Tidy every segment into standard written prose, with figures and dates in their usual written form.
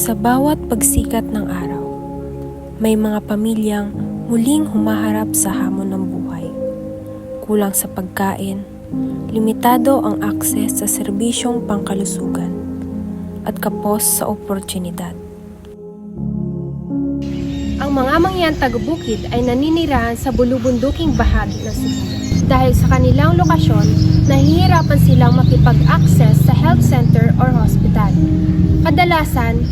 Sa bawat pagsikat ng araw, may mga pamilyang muling humaharap sa hamon ng buhay. Kulang sa pagkain, limitado ang akses sa serbisyong pangkalusugan, at kapos sa oportunidad. Ang mga mangyan taga-bukid ay naninirahan sa bulubunduking bahagi ng Cebu. Dahil sa kanilang lokasyon, nahihirapan silang makipag-access sa health center or hospital. Kadalasan,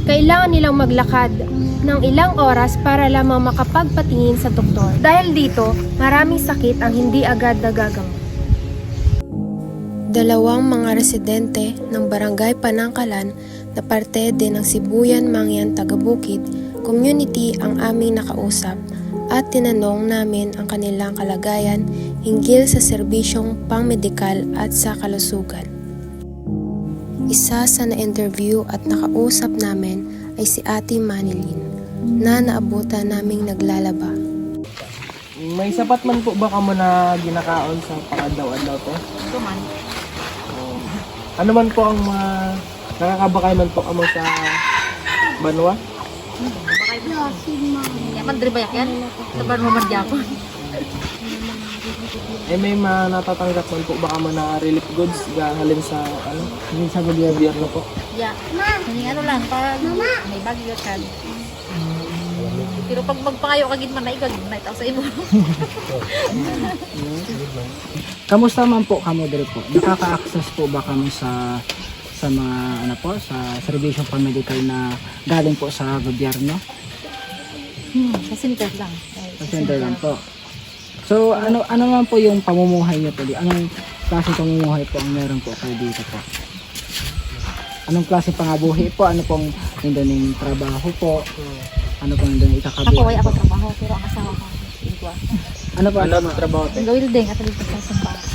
kailangan nilang maglakad ng ilang oras para lamang makapagpatingin sa doktor. Dahil dito, maraming sakit ang hindi agad nagagamot. Dalawang mga residente ng Barangay Panangkalan na parte din ng Sibuyan Mangyan Taga-Bukid community ang aming nakausap at tinanong namin ang kanilang kalagayan hinggil sa serbisyong pangmedikal at sa kalusugan. Isa sa na-interview at nakausap namin ay si Ate Manilyn na naabutan naming naglalaba. May sapat man po ba ka mo na ginakaon sa pangadaw-adaw to? Ito man. Ano man po ang mga nakakabakay man po kamo sa banwa? Bakay mo. Yaman diri bayak yan. Saban mo man Japon. Eh may mga natatanggap man po ba ka mo na relief goods gahalin sa halin sa gobyerno po? Ya. Hindi ano lang pag may bagyo ka. Pero pag magpangayo kagid man na igagid na itaw sa imo. Kamusta man po kamo diri po? Nakaka-access po ba kamo sa mga sa serbisyong pang-medical na galing po sa gobyerno? Sa center lang. Sa center lang po. So ano man po yung pamumuhay niyo po? Anong klase pamumuhay po ang meron po kayo dito po? Anong klase pangabuhi po? Ano pong nandun trabaho po? Ano pong nandun ikakabuhi? Ako ay ako trabaho pero ang asawa ko igwa. Ano po? Ano trabaho te? Welding at dito sa simbahan.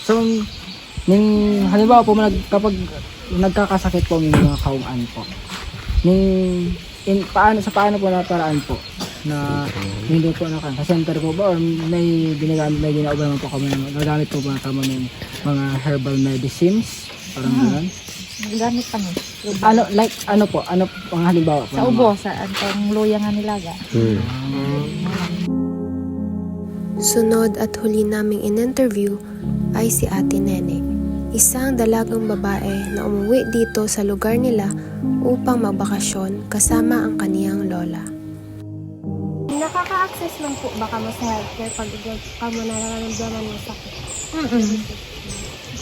So, halimbawa po, kapag nagkakasakit po ng mga kaungan po, paano po na paraan po na hindi po sa center po ba or may ginagawa po kami, nagamit po ba kami ng mga herbal medicines, parang gano'n? Gamit kami. Ano pang halimbawa po? Sa ubo, sa antong luya nga nilaga. Sunod at huli naming in-interview ay si Ate Nene, isang dalagang babae na umuwi dito sa lugar nila upang magbakasyon kasama ang kaniyang lola. Nakaka-access lang po ba kamo sa healthcare pag kamo nararamdaman ng sakit?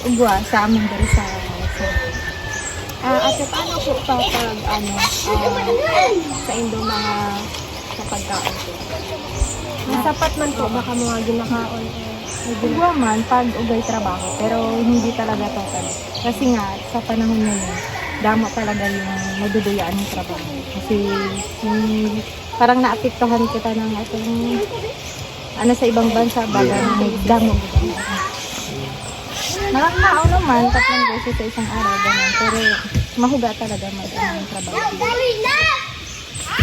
Ugwa sa amin diri sa Ate, paano po pag sa indo mga sa pagkaon po? Sapat man po baka mga ginakaon ugwa man pag ugay trabaho pero hindi talaga total. Kasi nga sa panahon ngayon, damo talaga yung maduduyaan ng trabaho. Kasi parang naapektuhan kita ng atong sa ibang bansa baga may damo. Nakakaaw naman, 3 beses sa isang araw, ganun. Pero mahuga talaga ang trabaho.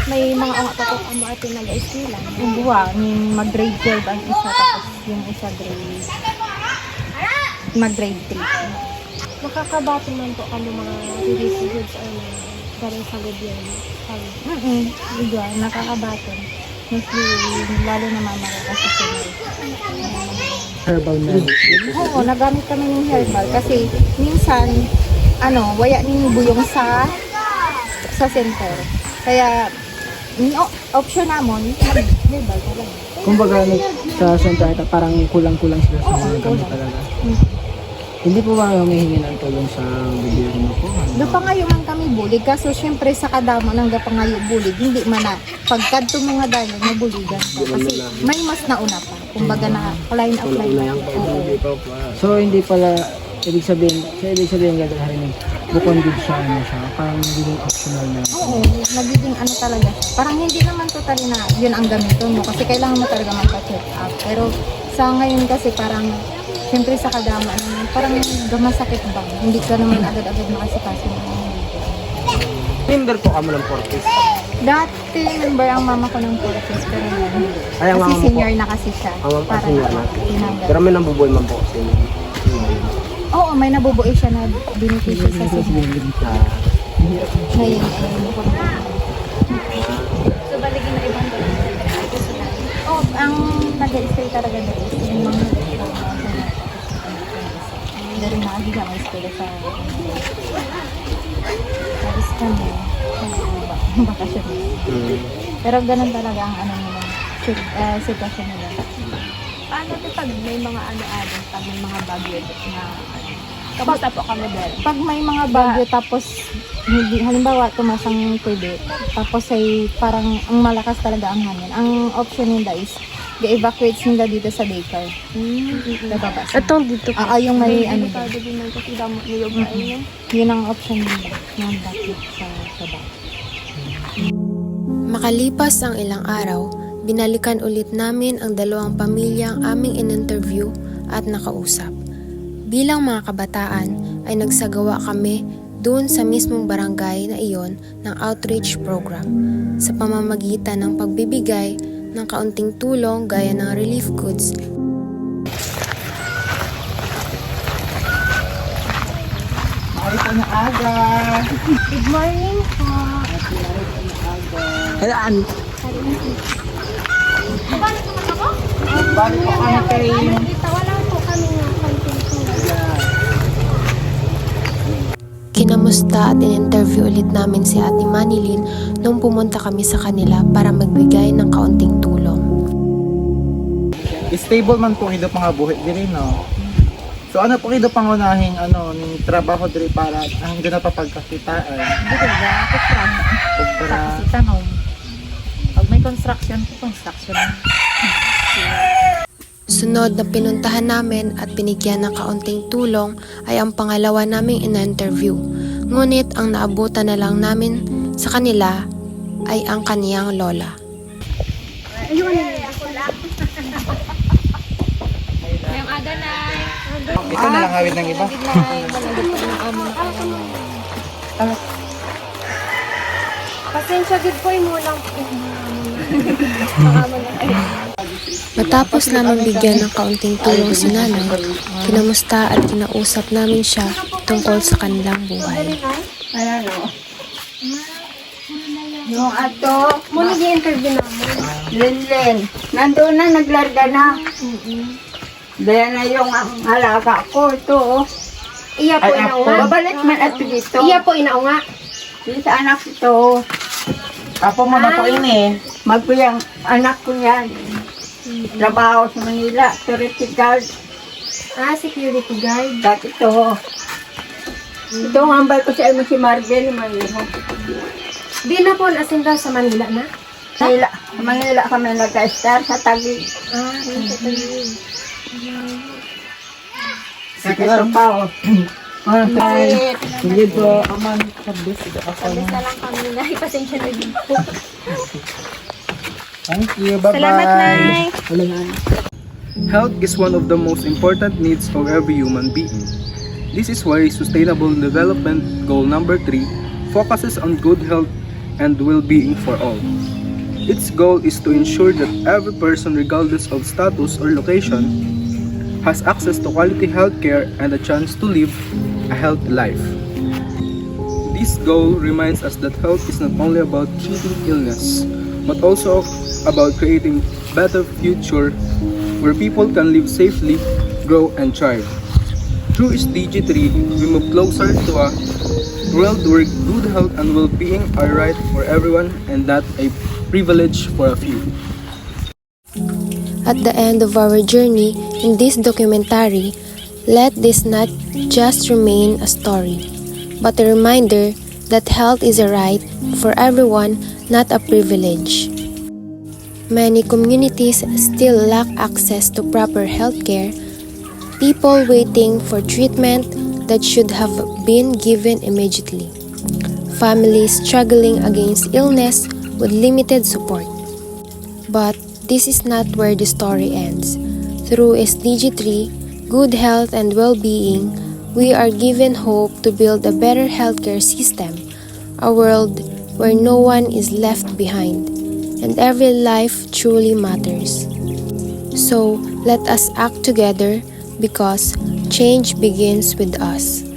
may mga pa po amo atin nag-eskwela. Yung buwa, mag-grade 12 ang isa, tapos yung isa mag-grade 3. Nakakabato man po kamo mga relief goods galing sa gobyerno. Diba, nakakabaton. Lalo na mama ko kasi Herbal medicine? oo, nagamit kami ng herbal kasi minsan, waya ni buyong sa center. Kaya, option namon, herbal talaga. Kumbaga sa center parang kulang-kulang sila sa mga gamot talaga. Hindi po ba humihingi ng tulong sa gobyerno po? Gapangayo man kami bulig, kaso syempre sa kadamo ng gapangayo bulig, hindi man na pagkadto mga dayo mabuligan ka. Kasi may mas nauna pa. Kumbaga na line up. So hindi pala ibig sabihin gagawin bukod din siya parang nagiging optional na. Oo, nagiging talaga. Parang hindi naman totally na yun ang gamiton mo kasi kailangan mo talaga magpa-check up. Pero sa ngayon kasi parang siyempre sa kadama, parang gamasakit ba? Hindi ka naman agad-agad makasikaso. Member po kamo ng Fortis. Dati member ang mama ko ng Fortis, pero hindi. Ay, ang Kasi mama mo senior po. na kasi siya. Ang mga Parang senior na. tinanggal. Pero may nabubuhay man po kasi. Oo, may nabubuo siya na beneficyo sa senior. Ngayon, so, baligin na ibang oh, ang nag-stay talaga doon is yung mga dari na hindi ka ma-stay sa tapos kami bakasyon. Pero ganun talaga ang ano nila, sitwasyon nila. Paano ito pag may mga pag may mga bagyo na kamusta po kami dahil? Pag may mga bagyo tapos hindi, halimbawa tumasang tubig tapos ay parang ang malakas talaga ang hangin. Ang option nila is i-evacuate nila dito sa daycare. Nababa sila. Atong dito po. Yung may ano. Kasi damot nilog na yun. Yun ang option nila na evacuate sa baba. Makalipas ang ilang araw, binalikan ulit namin ang dalawang pamilyang aming in-interview at nakausap. Bilang mga kabataan ay nagsagawa kami doon sa mismong barangay na iyon ng outreach program sa pamamagitan ng pagbibigay ng kaunting tulong gaya ng relief goods. Good morning po. Ayan. Balik po kami kay... Wala po kami nga konting Kinamusta at in-interview ulit namin si Ate Manilyn nung pumunta kami sa kanila para magbigay ng kaunting tulong. Stable man po kido mga buhi diri no. So ano po kido pangunahing ning trabaho diri para ang ginapapagkakitaan. Dito ba? Para Kasi tanong, pag may construction, Sunod na pinuntahan namin at binigyan ng kaunting tulong ay ang pangalawa naming in-interview. Ngunit ang naabutan na lang namin sa kanila ay ang kaniyang lola. ito na lang hawid ng iba. Pasensya gid po mo lang. Matapos namin bigyan ng kaunting tulong si nanay, kinamusta at kinausap namin siya tungkol sa kanilang buhay. Yung ato, Muna gi-interview namin. Linlin, nandun na, naglarga na. Daya na yung halaga ko, ito. oh. Iya po inaunga. Babalik man at dito. Iya po inaunga. Dito sa anak ito. Apo mo na po ini. Magpuyang anak ko yan. Trabaho sa Manila, security guard. Security guard. Dati ito. Ito ang hambal ko sa si Marvel, Manila. Di na po asin daw sa Manila na. Manila kami nag-star sa Taguig. Sa Trabaho. Sige po. Aman kabis Sabi na lang kami na, ipasensya na din po. Thank you. Bye-bye. Salamat, Nay. Health is one of the most important needs of every human being. This is why Sustainable Development Goal number 3 focuses on good health and well-being for all. Its goal is to ensure that every person, regardless of status or location, has access to quality healthcare and a chance to live a healthy life. This goal reminds us that health is not only about treating illness, but also about creating a better future where people can live safely, grow, and thrive. Through SDG 3, we move closer to a world where good health and well-being are right for everyone and not a privilege for a few. At the end of our journey in this documentary, let this not just remain a story, but a reminder that health is a right for everyone, not a privilege. Many communities still lack access to proper healthcare, people waiting for treatment that should have been given immediately, families struggling against illness with limited support. But this is not where the story ends. Through SDG 3, good health and well-being, we are given hope to build a better healthcare system, a world where no one is left behind, and every life truly matters. So, let us act together because change begins with us.